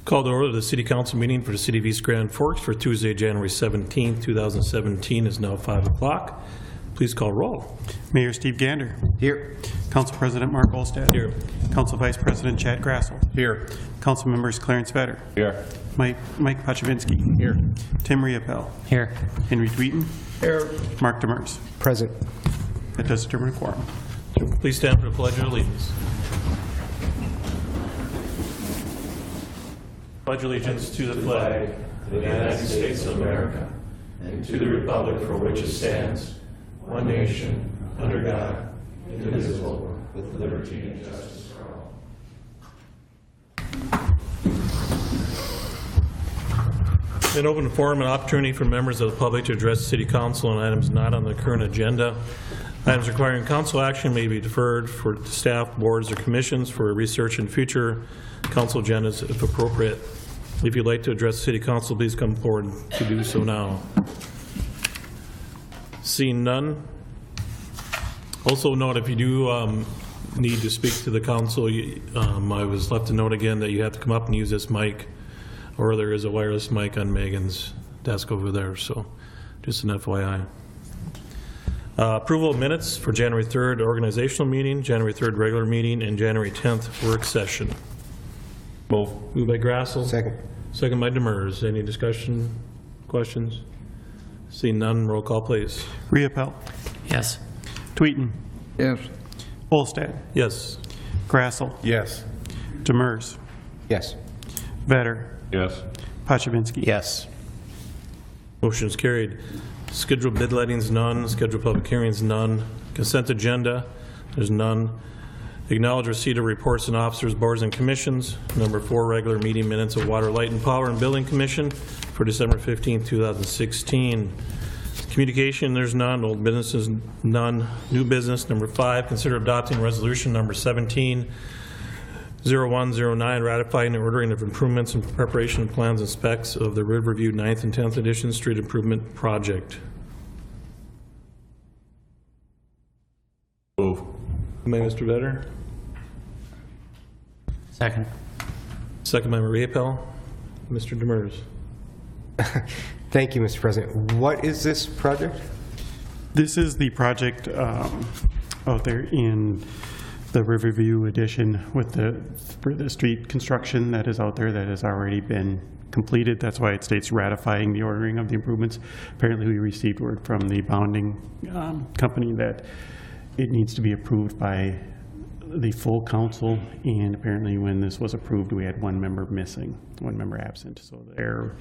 Call to order the City Council meeting for the City of East Grand Forks for Tuesday, January 17th, 2017 is now 5 o'clock. Please call roll. Mayor Steve Gander. Here. Council President Mark Olstad. Here. Council Vice President Chad Grassel. Here. Council members Clarence Vetter. Here. Mike Pachavinsky. Here. Tim Riopel. Here. Henry Dweeten. Here. Mark Demers. Present. That does determine a quorum. Please stand for the Pledge of Allegiance. Pledge allegiance to the flag of the United States of America and to the republic for which it stands, one nation, under God, indivisible, with liberty and justice for all. An open forum and opportunity for members of the public to address the City Council on items not on the current agenda. Items requiring council action may be deferred for staff, boards, or commissions for research in future council agendas if appropriate. If you'd like to address the City Council, please come forward to do so now. Seeing none. Also note, if you do need to speak to the council, I was left a note again that you have to come up and use this mic, or there is a wireless mic on Megan's desk over there, so just an FYI. Approval of minutes for January 3rd organizational meeting, January 3rd regular meeting, and January 10th work session. Moved by Grassel. Second. Second by Demers. Any discussion, questions? Seeing none, roll call, please. Riopel. Yes. Dweeten. Yes. Olstad. Yes. Grassel. Yes. Demers. Yes. Vetter. Yes. Pachavinsky. Yes. Motion is carried. Scheduled bid lettings, none. Scheduled public hearings, none. Consent agenda, there's none. Acknowledge receipt of reports and officers, boards, and commissions. Number 4, regular meeting minutes of Water, Light, and Power and Building Commission for December 15, 2016. Communication, there's none. Old businesses, none. New business, number 5, consider adopting resolution number 17-0109, ratifying the ordering of improvements and preparation of plans and specs of the Riverview 9th and 10th Edition Street Improvement Project. Move. By Mr. Vetter. Second. Second by Maria Pell. Mr. Demers. Thank you, Mr. President. What is this project? This is the project out there in the Riverview Edition with for the street construction that is out there that has already been completed. That's why it states ratifying the ordering of the improvements. Apparently we received word from the bonding company that it needs to be approved by the full council, and apparently when this was approved we had one member missing, one member absent, so they're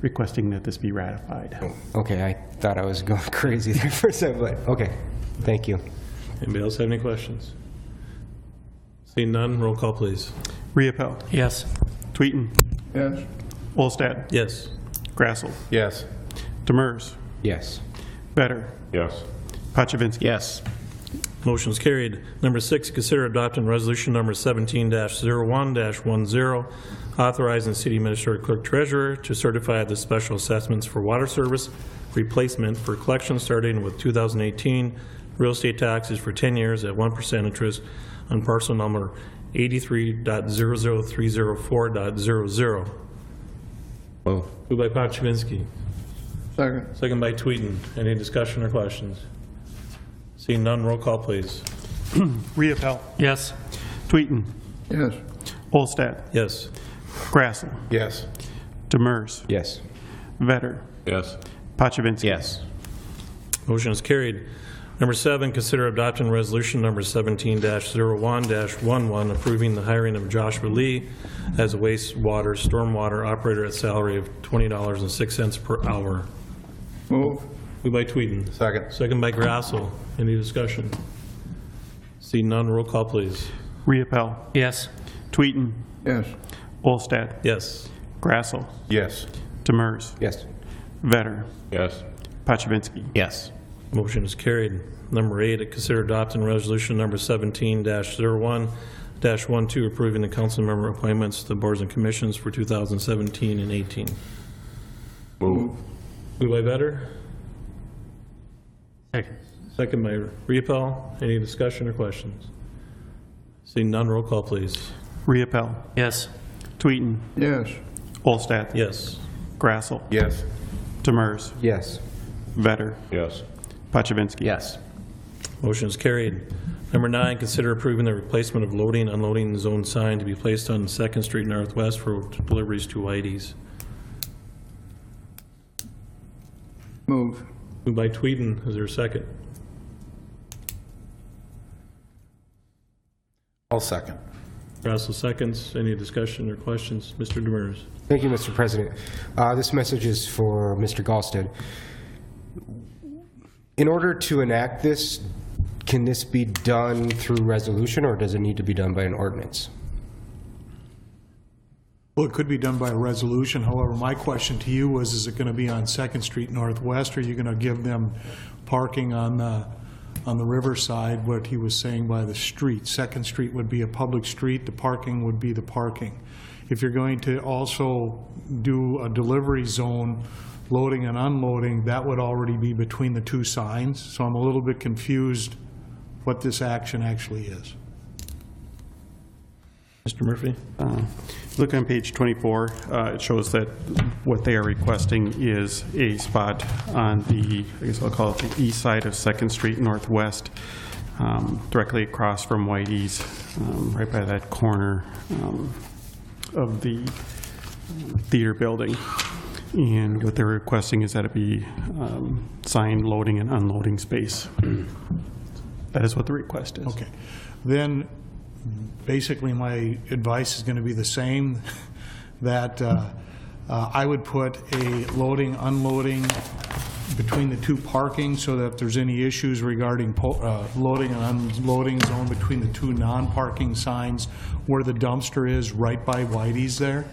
requesting that this be ratified. Okay, I thought I was going crazy there for a second, but okay. Thank you. Anybody else have any questions? Seeing none, roll call, please. Riopel. Yes. Dweeten. Yes. Olstad. Yes. Grassel. Yes. Demers. Yes. Vetter. Yes. Pachavinsky. Yes. Motion is carried. Number 6, consider adopting resolution number 17-01-10, authorizing city administrator clerk treasurer to certify the special assessments for water service replacement for collection starting with 2018 real estate taxes for 10 years at 1% interest on parcel number 83.00304.00. Move. Moved by Pachavinsky. Second. Second by Tweeten. Any discussion or questions? Seeing none, roll call, please. Riopel. Yes. Dweeten. Yes. Olstad. Yes. Grassel. Yes. Demers. Yes. Vetter. Yes. Pachavinsky. Yes. Motion is carried. Number 7, consider adopting resolution number 17-01-11, approving the hiring of Joshua Lee as a wastewater stormwater operator at salary of $20.06 per hour. Move. Moved by Tweeden. Second. Second by Grassel. Any discussion? See none, roll call, please. Riopel. Yes. Tweeten. Yes. Olstad. Yes. Grassel. Yes. Demers. Yes. Vetter. Yes. Pachavinsky. Yes. Motion is carried. Number 8, consider adopting resolution number 17-01-12, approving the council member appointments to the boards and commissions for 2017 and 18. Move. Moved by Vetter. Second. Second by Riopel. Any discussion or questions? Seeing none, roll call, please. Riopel. Yes. Tweeten. Yes. Holstat. Yes. Grassel. Yes. Demers. Yes. Vetter. Yes. Pachivinsky. Yes. Motion is carried. Number 9, consider approving the replacement of loading, unloading zone sign to be placed on 2nd Street Northwest for deliveries to Whitey's. Move. Moved by Tweeden. Is there a second? I'll second. Grassel seconds. Any discussion or questions? Mr. Demers. Thank you, Mr. President. This message is for Mr. Galsted. In order to enact this, can this be done through resolution, or does it need to be done by an ordinance? Well, it could be done by a resolution. However, my question to you was, is it going to be on 2nd Street Northwest, or are you going to give them parking on the riverside, what he was saying by the street? 2nd Street would be a public street, the parking would be the parking. If you're going to also do a delivery zone, loading and unloading, that would already be between the two signs. So I'm a little bit confused what this action actually is. Mr. Murphy? Look on page 24. It shows that what they are requesting is a spot on the, I guess I'll call it the east side of 2nd Street Northwest, directly across from Whitey's, right by that corner of the theater building. And what they're requesting is that it be sign loading and unloading space. That is what the request is. Okay. Then, basically, my advice is going to be the same, that I would put a loading, unloading between the two parking, so that if there's any issues regarding loading and unloading zone between the two non-parking signs where the dumpster is, right by Whitey's there,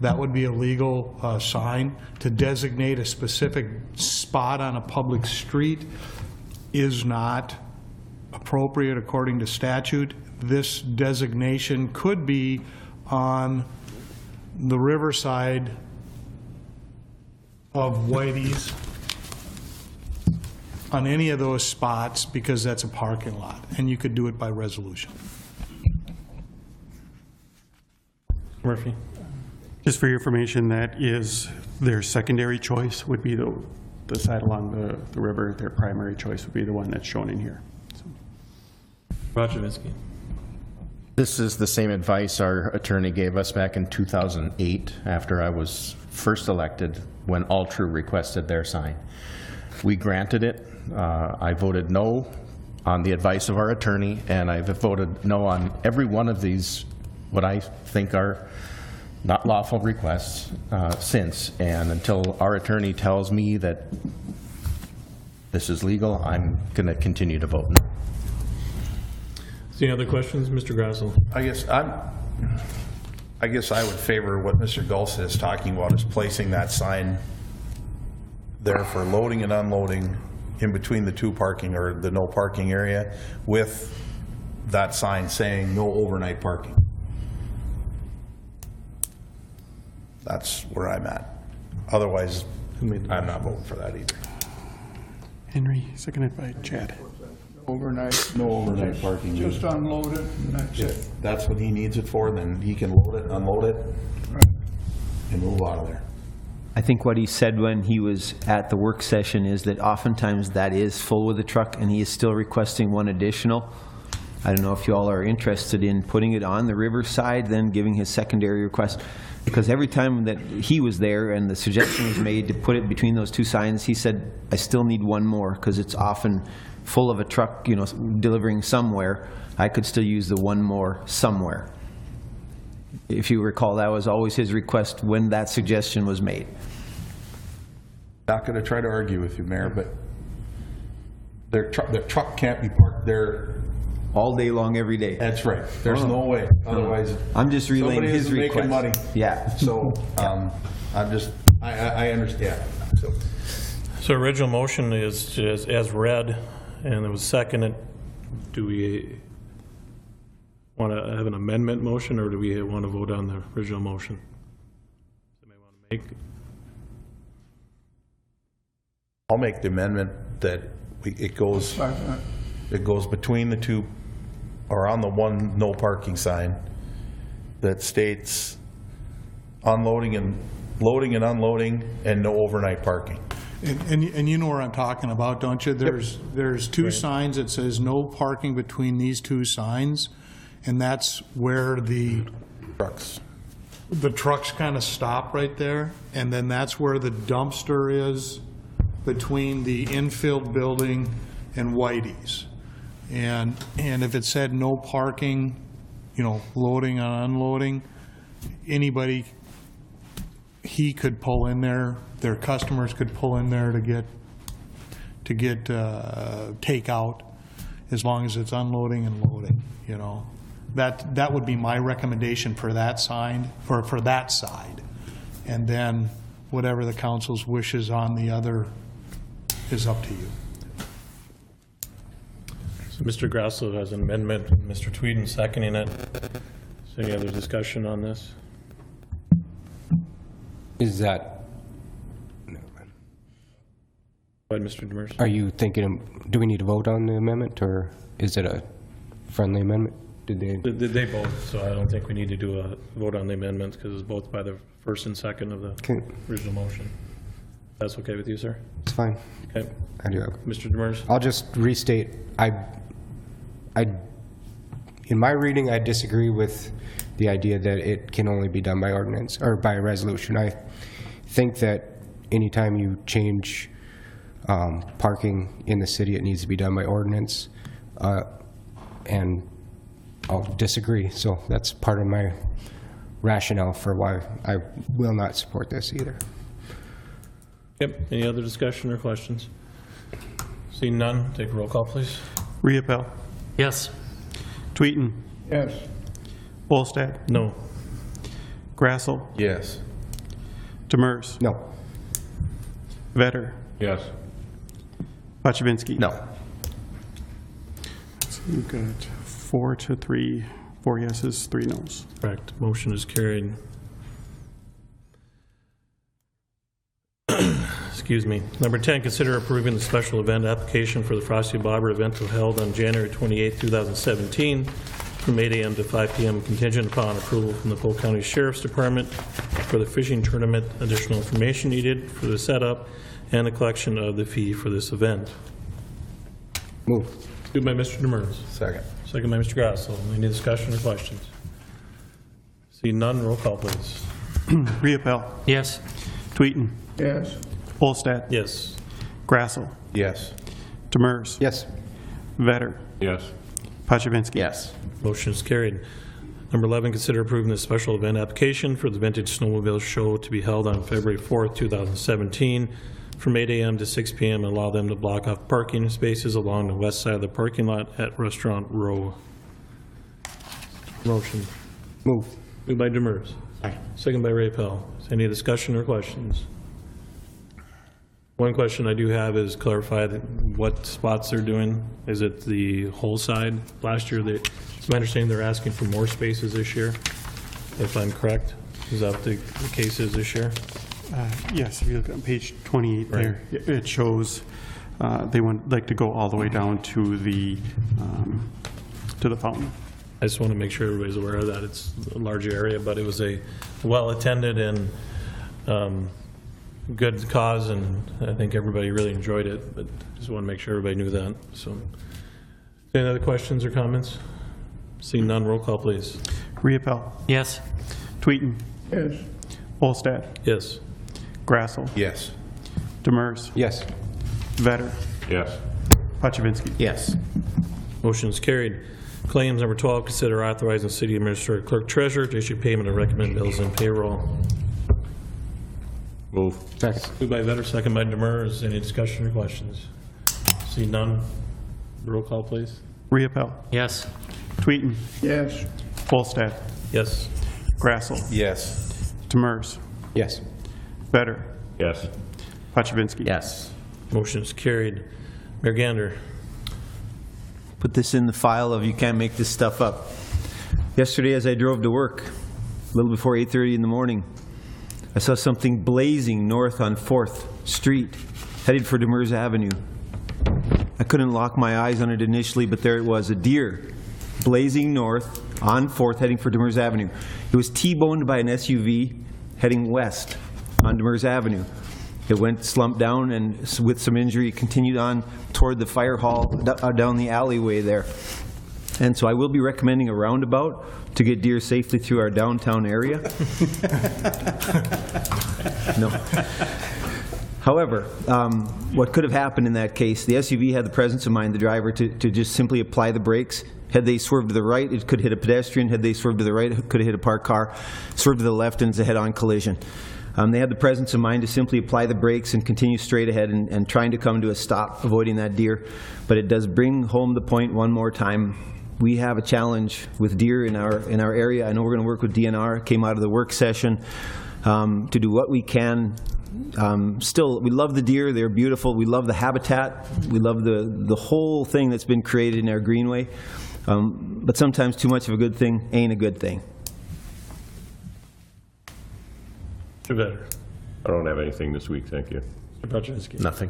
that would be a legal sign. To designate a specific spot on a public street is not appropriate according to statute. This designation could be on the riverside of Whitey's, on any of those spots, because that's a parking lot, and you could do it by resolution. Murphy? Just for your information, that is their secondary choice would be the side along the river. Their primary choice would be the one that's shown in here. Pachivinsky? This is the same advice our attorney gave us back in 2008 after I was first elected, when Altru requested their sign. We granted it. I voted no on the advice of our attorney, and I've voted no on every one of these, what I think are not lawful requests since. And until our attorney tells me that this is legal, I'm going to continue to vote no. Any other questions? Mr. Grassel? I guess I would favor what Mr. Gulson is talking about, is placing that sign there for loading and unloading in between the two parking, or the no parking area, with that sign saying no overnight parking. That's where I'm at. Otherwise, I'm not voting for that either. Henry, seconded by Chad. Overnight. No overnight parking. Just unload it, and that's it. If that's what he needs it for, then he can load it, unload it, Right. and move out of there. I think what he said when he was at the work session is that oftentimes that is full with the truck, and he is still requesting one additional. I don't know if you all are interested in putting it on the riverside, then giving his secondary request, because every time that he was there and the suggestion was made to put it between those two signs, he said, I still need one more, because it's often full of a truck, you know, delivering somewhere. I could still use the one more somewhere. If you recall, that was always his request when that suggestion was made. Not going to try to argue with you, Mayor, but their truck can't be parked there. All day long, every day. That's right. There's no way. Otherwise, I'm just relaying somebody his isn't request. making money. Yeah. So I understand. So original motion is as read, and it was seconded. Do we want to have an amendment motion, or do we want to vote on the original motion? Somebody want to make? I'll make the amendment that it goes between the two, or on the one no parking sign that states unloading and loading and unloading, and no overnight parking. And you know where I'm talking about, don't you? There's two signs that says no parking between these two signs, and that's where the trucks kind of stop right there, and then that's where the dumpster is between the infield building and Whitey's. And if it said no parking, you know, loading and unloading, anybody, he could pull in there, their customers could pull in there to get takeout, as long as it's unloading and loading, you know. That would be my recommendation for that sign, or for that side. And then whatever the council's wishes on the other is up to you. So Mr. Grasso has an amendment, and Mr. Tweeden seconding it. Is there any other discussion on this? Is that, Go ahead, Mr. Demers. are you thinking, do we need to vote on the amendment, or is it a friendly amendment? Did they? They both, so I don't think we need to do a vote on the amendments, because it's both by the first and second of the Okay, original motion. That's okay with you, sir? it's fine. Okay. I do. Mr. Demers? I'll just restate, in my reading, I disagree with the idea that it can only be done by ordinance, or by resolution. I think that anytime you change parking in the city, it needs to be done by ordinance, and I'll disagree. So that's part of my rationale for why I will not support this either. Yep. Any other discussion or questions? Seeing none, take a roll call, please. Riepel, Yes. Tweeten, Yes. Olstad, No. Grassel, Yes. Demers, No. Vetter, Yes. Pachivinsky. No. We've got 4 to 3, 4 yeses, 3 noes. Correct. Motion is carried. Excuse me. Number 10, consider approving the special event application for the Frosty Bobber event to be held on January 28, 2017, from 8 a.m. to 5 p.m., contingent upon approval from the Polk County Sheriff's Department for the fishing tournament. Additional information needed for the setup and the collection of the fee for this event. Move. Moved by Mr. Demers. Second. Second by Mr. Grasso. Any discussion or questions? See none, roll call, please. Riepel, Yes. Tweeten, Yes. Olstad, Yes. Grassel, Yes. Demers, Yes. Vetter, Yes. Pachivinsky. Yes. Motion is carried. Number 11, consider approving the special event application for the Vintage Snowmobile Show to be held on February 4th, 2017, from 8 a.m. to 6 p.m., and allow them to block off parking spaces along the west side of the parking lot at Restaurant Row. Motion. Move. Moved by Demers. Second by Rapel. Is any discussion or questions? One question I do have is clarify what spots they're doing. Is it the whole side? Last year, it's my understanding they're asking for more spaces this year, if I'm correct. Is that what the case is this year? Yes, if you look on page 28 there, it shows they would like to go all the way down to the fountain. I just want to make sure everybody's aware of that. It's a large area, but it was a well-attended and good cause, and I think everybody really enjoyed it, but just want to make sure everybody knew that. So, any other questions or comments? Seeing none, roll call, please. Riepel, Yes. Tweeten, Yes. Olstad, Yes. Grassel, Yes. Demers, Yes. Vetter, Yes. Pachivinsky. Yes. Motion is carried. Claims number 12, consider authorizing the city administrator clerk treasurer to issue payment of recommended bills and payroll. Move. Second. Moved by Vetter, second by Demers. Any discussion or questions? See none, roll call, please. Riepel, Yes. Tweeten, Yes. Olstad, Yes. Grassel, Yes. Demers, Yes. Vetter, Yes. Pachivinsky. Yes. Motion is carried. Mayor Gander. Put this in the file of you can't make this stuff up. Yesterday, as I drove to work, a little before 8:30 in the morning, I saw something blazing north on 4th Street, headed for Demers Avenue. I couldn't lock my eyes on it initially, but there it was, a deer blazing north on 4th, heading for Demers Avenue. It was T-boned by an SUV, heading west on Demers Avenue. It went slumped down and with some injury continued on toward the fire hall down the alleyway there. And so I will be recommending a roundabout to get deer safely through our downtown area. No. However, what could have happened in that case, the SUV had the presence of mind, the driver, to just simply apply the brakes. Had they swerved to the right, it could hit a pedestrian. Had they swerved to the right, it could have hit a parked car. Swerved to the left, and it's a head-on collision. They had the presence of mind to simply apply the brakes and continue straight ahead and trying to come to a stop, avoiding that deer. But it does bring home the point one more time. We have a challenge with deer in our area. I know we're going to work with DNR. It came out of the work session to do what we can. Still, we love the deer. They're beautiful. We love the habitat. We love the whole thing that's been created in our greenway. But sometimes too much of a good thing ain't a good thing. Mr. Vetter. I don't have anything this week, thank you. Mr. Paczynski. Nothing.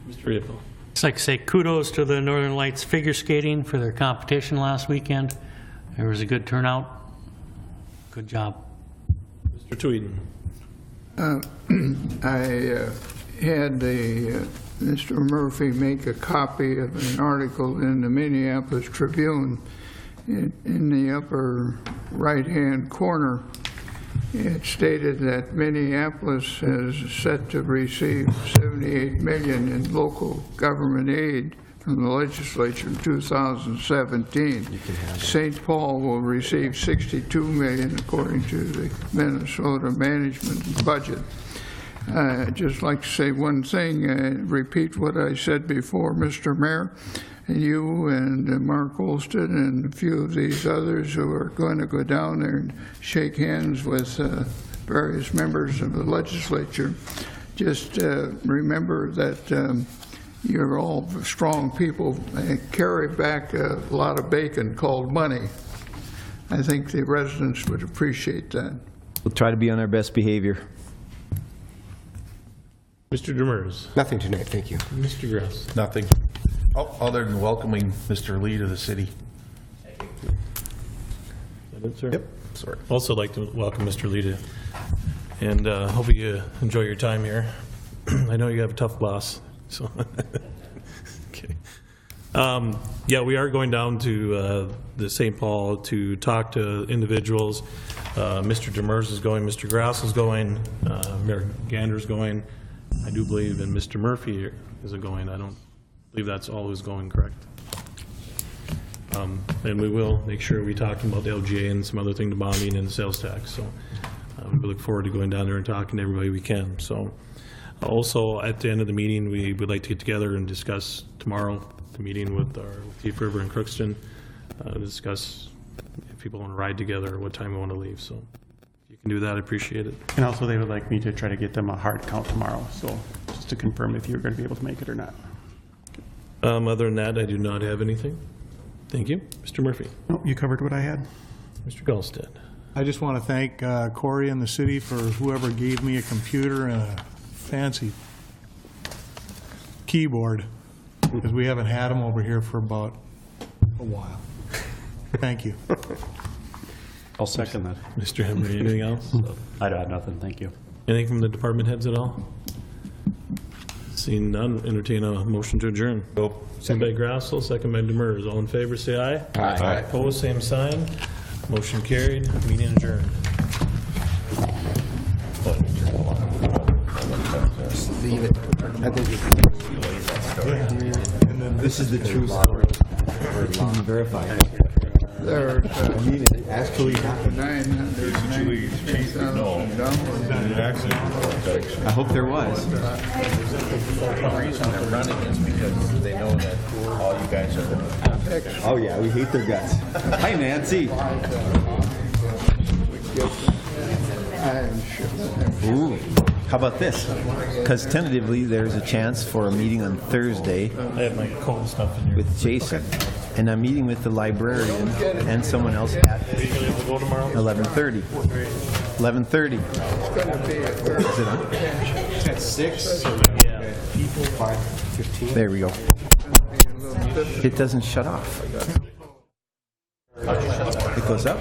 Mr. Riedel. I'd like to say kudos to the Northern Lights figure skating for their competition last weekend. There was a good turnout. Good job. Mr. Tweeden. I had Mr. Murphy make a copy of an article in the Minneapolis Tribune. In the upper right-hand corner, it stated that Minneapolis is set to receive $78 million in local government aid from the legislature in 2017. St. Paul will receive $62 million according to the Minnesota management budget. I'd just like to say one thing, repeat what I said before, Mr. Mayor. You and Mark Olsted and a few of these others who are going to go down there and shake hands with various members of the legislature, just remember that you're all strong people and carry back a lot of bacon called money. I think the residents would appreciate that. We'll try to be on our best behavior. Mr. Demers. Nothing tonight, thank you. Mr. Grass. Nothing. Oh, other than welcoming Mr. Lee to the city. Is that it, sir? Yep. Sorry. Also like to welcome Mr. Lee and hope you enjoy your time here. I know you have a tough boss, so. Okay. Yeah, we are going down to the St. Paul to talk to individuals. Mr. Demers is going, Mr. Grass is going, Mayor Gander's going. I do believe, and Mr. Murphy is going. I don't believe that's all who's going, correct? And we will make sure we talk about the LGA and some other thing, the bonding and the sales tax. So we look forward to going down there and talking to everybody we can. So also at the end of the meeting, we would like to get together and discuss tomorrow, the meeting with our Thief River and Crookston, discuss if people want to ride together or what time we want to leave. So if you can do that, I appreciate it. And also, they would like me to try to get them a hard count tomorrow, so just to confirm if you're going to be able to make it or not. Other than that, I do not have anything. Thank you. Mr. Murphy. No, you covered what I had. Mr. Gulstead. I just want to thank Corey and the city for whoever gave me a computer and a fancy keyboard, because we haven't had them over here for about a while. Thank you. I'll second that. Mr. Henry, anything else? I don't have nothing, thank you. Anything from the department heads at all? Seeing none, entertain a motion to adjourn. Go. Second by Grassel, second by Demers. All in favor, say aye. Aye. Opposed, same sign. Motion carried, meeting adjourned. This is the true story. Can you verify it? There's Actually happened. $993,000. I hope there was. The reason they're running is because they know that all you guys are. Oh yeah, we hate their guts. Hi Nancy. I'm sure. Ooh, how about this? Because tentatively, there's a chance for a meeting on Thursday I have my cold stuff in here. with Jason. And I'm meeting with the librarian and someone else at Are you gonna be able to go tomorrow? 11:30. 11:30. Is it on? At 6? Yeah. 5:15? There we go. It doesn't shut off. It goes up.